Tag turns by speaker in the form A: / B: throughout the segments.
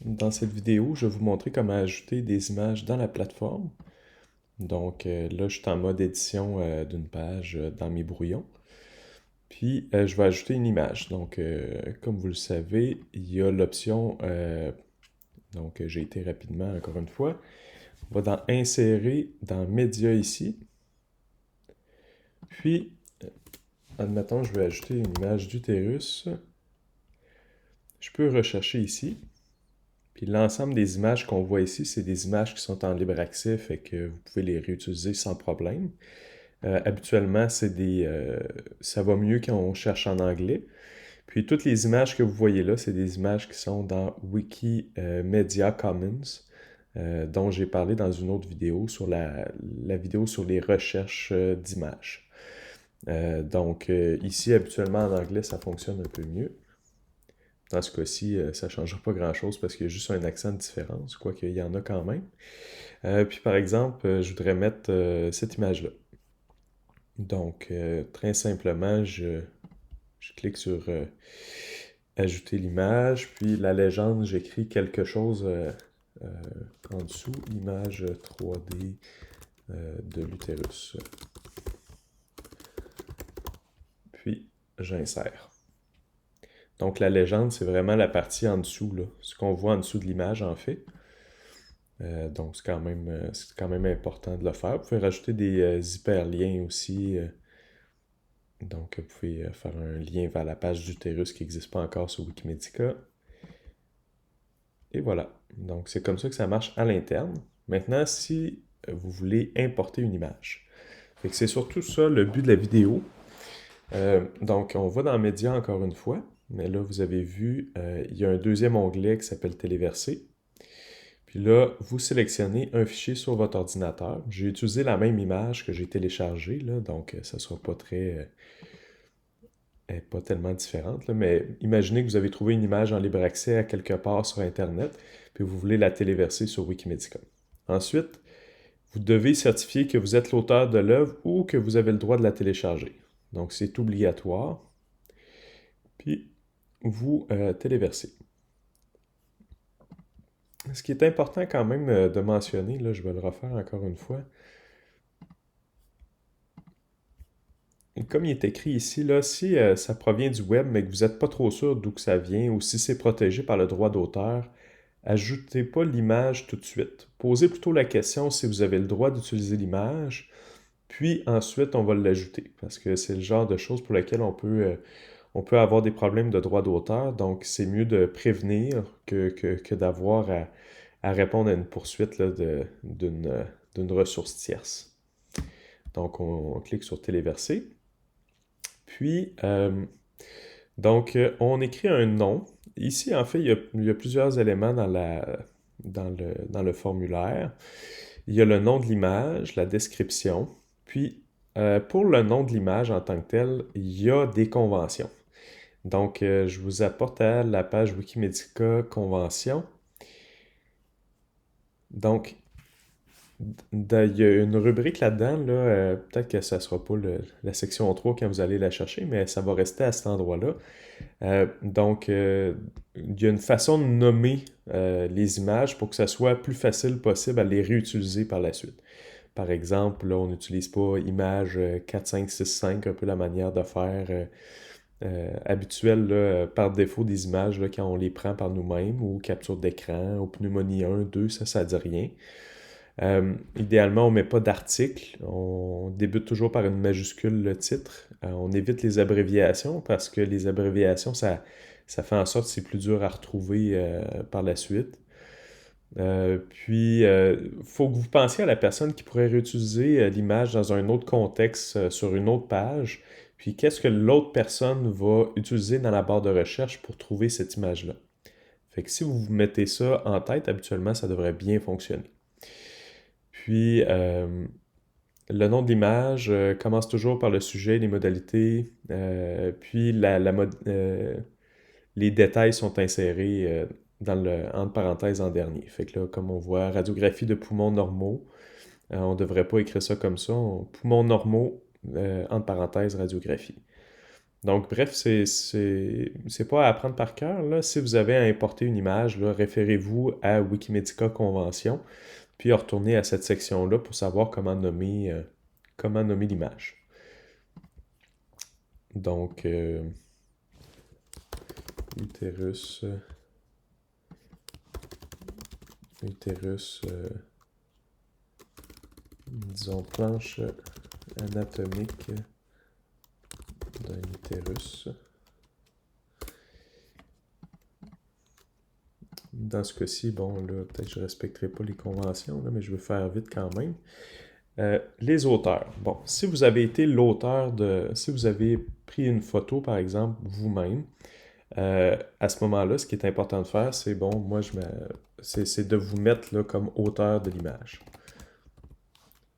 A: Dans cette vidéo, je vais vous montrer comment ajouter des images dans la plateforme. Donc là, je suis en mode édition d'une page dans mes brouillons. Puis je vais ajouter une image. Donc comme vous le savez, il y a l'option, donc j'ai été rapidement encore une fois, on va dans Insérer, dans Médias ici. Puis, admettons, je vais ajouter une image d'utérus. Je peux rechercher ici. Puis l'ensemble des images qu'on voit ici, c'est des images qui sont en libre accès, fait que vous pouvez les réutiliser sans problème. Habituellement, ça va mieux quand on cherche en anglais. Puis toutes les images que vous voyez là, c'est des images qui sont dans Wikimedia Commons, dont j'ai parlé dans une autre vidéo sur la vidéo sur les recherches d'images. Donc ici, habituellement en anglais, ça fonctionne un peu mieux. Dans ce cas-ci, ça ne changera pas grand-chose parce qu'il y a juste un accent de différence, quoique il y en a quand même. Puis par exemple, je voudrais mettre cette image-là. Donc, très simplement, je clique sur Ajouter l'image, puis la légende, j'écris quelque chose euh, en dessous, image 3D de l'utérus. Puis, j'insère. Donc, la légende, c'est vraiment la partie en dessous, là, ce qu'on voit en dessous de l'image, en fait. Donc, c'est quand même important de le faire. Vous pouvez rajouter des hyperliens aussi. Donc, vous pouvez faire un lien vers la page d'utérus qui n'existe pas encore sur Wikimedia. Et voilà. Donc, c'est comme ça que ça marche à l'interne. Maintenant, si vous voulez importer une image. Fait que c'est surtout ça le but de la vidéo. Donc, on va dans Médias encore une fois. Mais là, vous avez vu, il y a un deuxième onglet qui s'appelle Téléverser. Puis là, vous sélectionnez un fichier sur votre ordinateur. J'ai utilisé la même image que j'ai téléchargée, là, donc ça ne sera pas elle est pas tellement différente, là, mais imaginez que vous avez trouvé une image en libre accès à quelque part sur Internet, puis vous voulez la téléverser sur Wikimedia. Ensuite, vous devez certifier que vous êtes l'auteur de l'œuvre ou que vous avez le droit de la télécharger. Donc, c'est obligatoire. Puis, vous téléversez. Ce qui est important quand même de mentionner, là, je vais le refaire encore une fois. Et comme il est écrit ici, là, si ça provient du web, mais que vous n'êtes pas trop sûr d'où que ça vient, ou si c'est protégé par le droit d'auteur, ajoutez pas l'image tout de suite. Posez plutôt la question si vous avez le droit d'utiliser l'image, puis ensuite on va l'ajouter, parce que c'est le genre de choses pour lesquelles on peut avoir des problèmes de droit d'auteur, donc c'est mieux de prévenir que d'avoir à répondre à une poursuite là, d'une ressource tierce. Donc on clique sur Téléverser. Puis, on écrit un nom. Ici, en fait, il y a plusieurs éléments dans le formulaire. Il y a le nom de l'image, la description. Puis, pour le nom de l'image en tant que tel, il y a des conventions. Donc, je vous apporte à la page Wikimedia Convention. Donc, il y a une rubrique là-dedans, là, peut-être que ça ne sera pas la section 3 quand vous allez la chercher, mais ça va rester à cet endroit-là. Il y a une façon de nommer les images pour que ça soit plus facile possible à les réutiliser par la suite. Par exemple, là, on n'utilise pas image 4, 5, 6, 5, un peu la manière de faire habituelle là, par défaut des images là, quand on les prend par nous-mêmes, ou capture d'écran, ou pneumonie 1, 2, ça dit rien. Idéalement, on ne met pas d'article. On débute toujours par une majuscule le titre. On évite les abréviations parce que les abréviations, ça fait en sorte que c'est plus dur à retrouver par la suite. Faut que vous pensiez à la personne qui pourrait réutiliser l'image dans un autre contexte sur une autre page. Puis qu'est-ce que l'autre personne va utiliser dans la barre de recherche pour trouver cette image-là. Fait que si vous vous mettez ça en tête, habituellement, ça devrait bien fonctionner. Puis, le nom de l'image commence toujours par le sujet, les modalités, puis les détails sont insérés entre parenthèses en dernier. Fait que là, comme on voit, radiographie de poumons normaux, on ne devrait pas écrire ça comme ça. Poumons normaux, entre parenthèses, radiographie. Donc, bref, c'est pas à apprendre par cœur, là. Si vous avez à importer une image, là, référez-vous à Wikimedica Convention, puis retournez à cette section-là pour savoir comment nommer l'image. Donc, utérus, disons planche anatomique d'un utérus. Dans ce cas-ci, bon, là, peut-être que je ne respecterai pas les conventions, là, mais je veux faire vite quand même. Les auteurs. Bon, si vous avez été l'auteur de... Si vous avez pris une photo, par exemple, vous-même, à ce moment-là, ce qui est important de faire, c'est, bon, c'est de vous mettre là, comme auteur de l'image.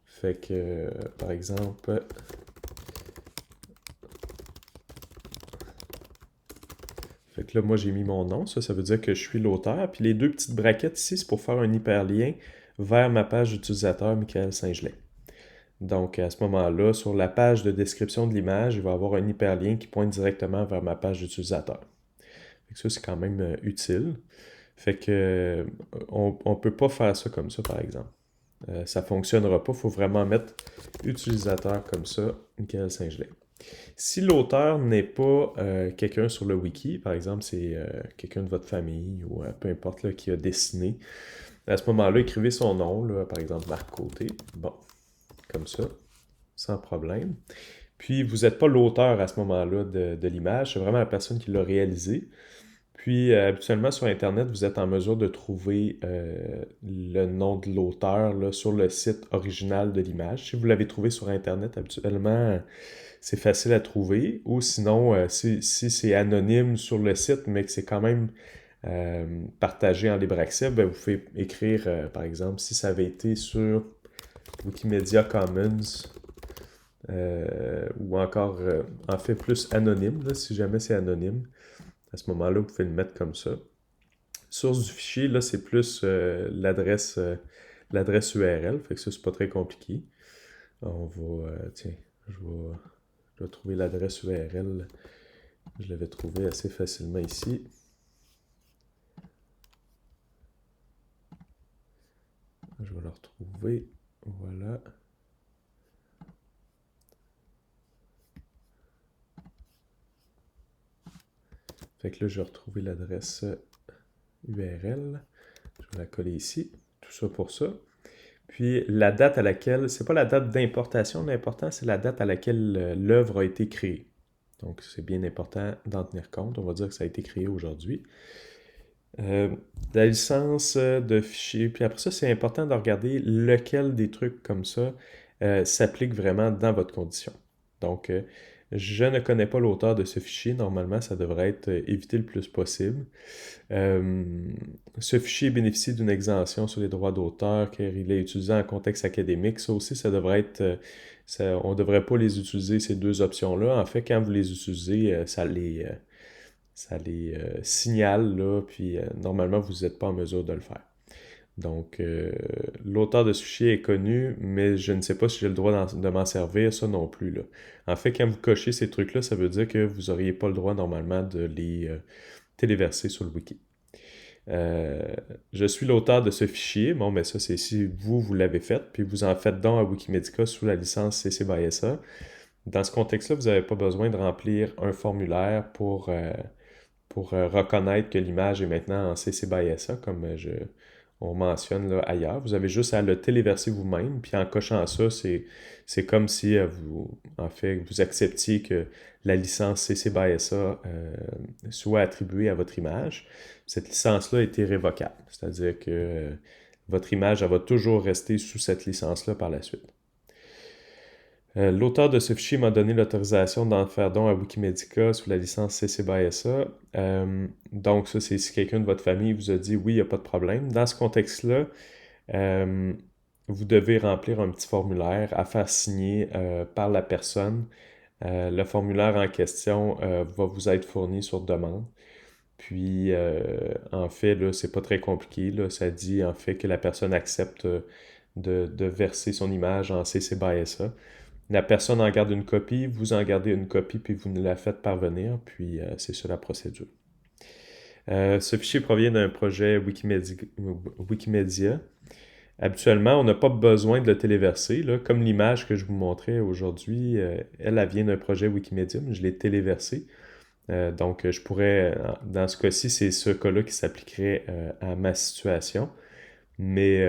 A: Fait que, par exemple... Fait que là, moi, j'ai mis mon nom. Ça veut dire que je suis l'auteur. Puis les deux petites braquettes ici, c'est pour faire un hyperlien vers ma page d'utilisateur Michael Saint-Gelais. Donc, à ce moment-là, sur la page de description de l'image, il va y avoir un hyperlien qui pointe directement vers ma page d'utilisateur. Fait que ça, c'est quand même utile. Fait que on ne peut pas faire ça comme ça, par exemple. Ça ne fonctionnera pas. Il faut vraiment mettre utilisateur comme ça, Michael Saint-Gelais. Si l'auteur n'est pas quelqu'un sur le wiki, par exemple, c'est quelqu'un de votre famille ou peu importe là, qui a dessiné, à ce moment-là, écrivez son nom, là, par exemple Marc Côté. Bon, comme ça, sans problème. Puis, vous n'êtes pas l'auteur à ce moment-là de l'image, c'est vraiment la personne qui l'a réalisé. Puis, habituellement, sur Internet, vous êtes en mesure de trouver le nom de l'auteur là, sur le site original de l'image. Si vous l'avez trouvé sur Internet, habituellement, c'est facile à trouver. Ou sinon, si c'est anonyme sur le site, mais que c'est quand même partagé en libre accès, ben, vous pouvez écrire, par exemple, si ça avait été sur Wikimedia Commons, ou encore, en fait, plus anonyme, là, si jamais c'est anonyme. À ce moment-là, vous pouvez le mettre comme ça. Source du fichier, là, c'est plus l'adresse URL, fait que ça, c'est pas très compliqué. On va, tiens, je vais trouver l'adresse URL. Je l'avais trouvé assez facilement ici. Je vais le retrouver. Voilà. Fait que là, j'ai retrouvé l'adresse URL. Je vais la coller ici. Tout ça pour ça. Puis la date à laquelle, c'est pas la date d'importation, l'important c'est la date à laquelle l'œuvre a été créée. Donc c'est bien important d'en tenir compte. On va dire que ça a été créé aujourd'hui. La licence de fichier. Puis après ça, c'est important de regarder lequel des trucs comme ça s'applique vraiment dans votre condition. Donc, je ne connais pas l'auteur de ce fichier. Normalement, ça devrait être évité le plus possible. Ce fichier bénéficie d'une exemption sur les droits d'auteur car il est utilisé en contexte académique. Ça aussi, ça devrait être... on ne devrait pas les utiliser, ces deux options-là. En fait, quand vous les utilisez, ça les signale, là, puis normalement, vous n'êtes pas en mesure de le faire. Donc, l'auteur de ce fichier est connu, mais je ne sais pas si j'ai le droit de m'en servir, ça non plus, là. En fait, quand vous cochez ces trucs-là, ça veut dire que vous n'auriez pas le droit normalement de les téléverser sur le wiki. Je suis l'auteur de ce fichier. Bon, mais ça, c'est si vous l'avez fait, puis vous en faites don à Wikimedica sous la licence CC by SA. Dans ce contexte-là, vous n'avez pas besoin de remplir un formulaire pour reconnaître que l'image est maintenant en CC by SA, comme on mentionne là, ailleurs. Vous avez juste à le téléverser vous-même, puis en cochant ça, c'est comme si en fait, vous acceptiez que la licence CC by SA soit attribuée à votre image. Cette licence-là a été révocable, c'est-à-dire que votre image, elle va toujours rester sous cette licence-là par la suite. L'auteur de ce fichier m'a donné l'autorisation d'en faire don à Wikimedica sous la licence CC by SA. Donc ça, c'est si quelqu'un de votre famille vous a dit oui, il n'y a pas de problème. Dans ce contexte-là, vous devez remplir un petit formulaire à faire signer par la personne. Le formulaire en question va vous être fourni sur demande. Puis, en fait, là, c'est pas très compliqué. Là. Ça dit, en fait, que la personne accepte de verser son image en CC by SA. La personne en garde une copie, vous en gardez une copie, puis vous nous la faites parvenir, puis c'est ça la procédure. Ce fichier provient d'un projet Wikimedia. Habituellement, on n'a pas besoin de le téléverser. Là. Comme l'image que je vous montrais aujourd'hui, elle vient d'un projet Wikimedia, mais je l'ai téléversée. Donc, je pourrais, dans ce cas-ci, c'est ce cas-là qui s'appliquerait à ma situation. Mais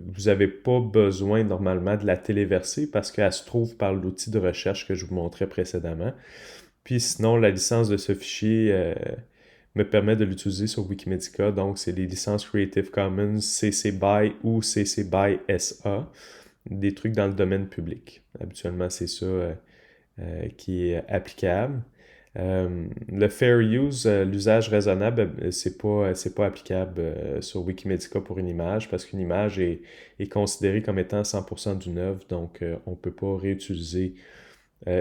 A: vous n'avez pas besoin normalement de la téléverser parce qu'elle se trouve par l'outil de recherche que je vous montrais précédemment. Puis sinon, la licence de ce fichier me permet de l'utiliser sur Wikimedica. Donc, c'est les licences Creative Commons, CC BY ou CC BY SA, des trucs dans le domaine public. Habituellement, c'est ça qui est applicable. Le fair use, l'usage raisonnable, c'est pas applicable sur Wikimedica pour une image parce qu'une image est considérée comme étant 100% d'une œuvre, donc on ne peut pas réutiliser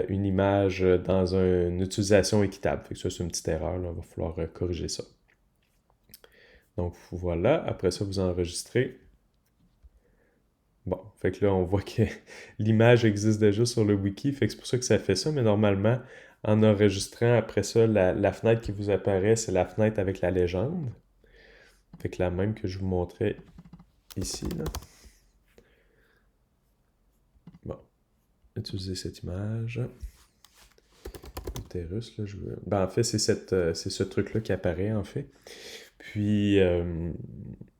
A: une image dans une utilisation équitable. Fait que ça, c'est une petite erreur, là, il va falloir corriger ça. Donc voilà, après ça, vous enregistrez. Bon, fait que là, on voit que l'image existe déjà sur le wiki, fait que c'est pour ça que ça fait ça, mais normalement, en enregistrant après ça, la fenêtre qui vous apparaît, c'est la fenêtre avec la légende. Fait que la même que je vous montrais ici, là. Bon, utilisez cette image. Utérus, là, ben, en fait, c'est ce truc-là qui apparaît, en fait. Puis,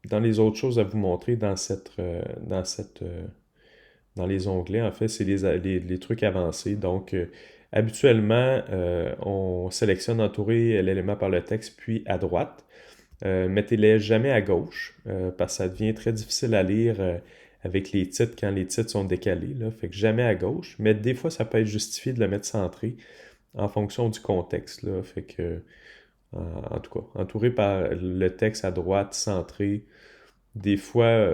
A: dans les autres choses à vous montrer dans les onglets, en fait, c'est les trucs avancés. Donc, habituellement, on sélectionne entourer l'élément par le texte, puis à droite. Mettez-les jamais à gauche, parce que ça devient très difficile à lire avec les titres quand les titres sont décalés. Là. Fait que jamais à gauche. Mais des fois, ça peut être justifié de le mettre centré en fonction du contexte. Là. Fait que, en tout cas, entouré par le texte à droite, centré, des fois,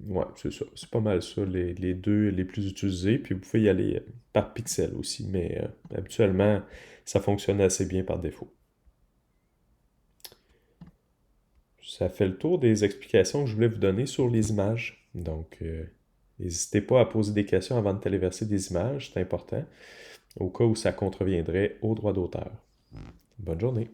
A: ouais, c'est ça. C'est pas mal ça, les deux les plus utilisés. Puis vous pouvez y aller par pixel aussi, mais habituellement, ça fonctionne assez bien par défaut. Ça fait le tour des explications que je voulais vous donner sur les images. Donc, n'hésitez pas à poser des questions avant de téléverser des images, c'est important, au cas où ça contreviendrait au droit d'auteur. Bonne journée.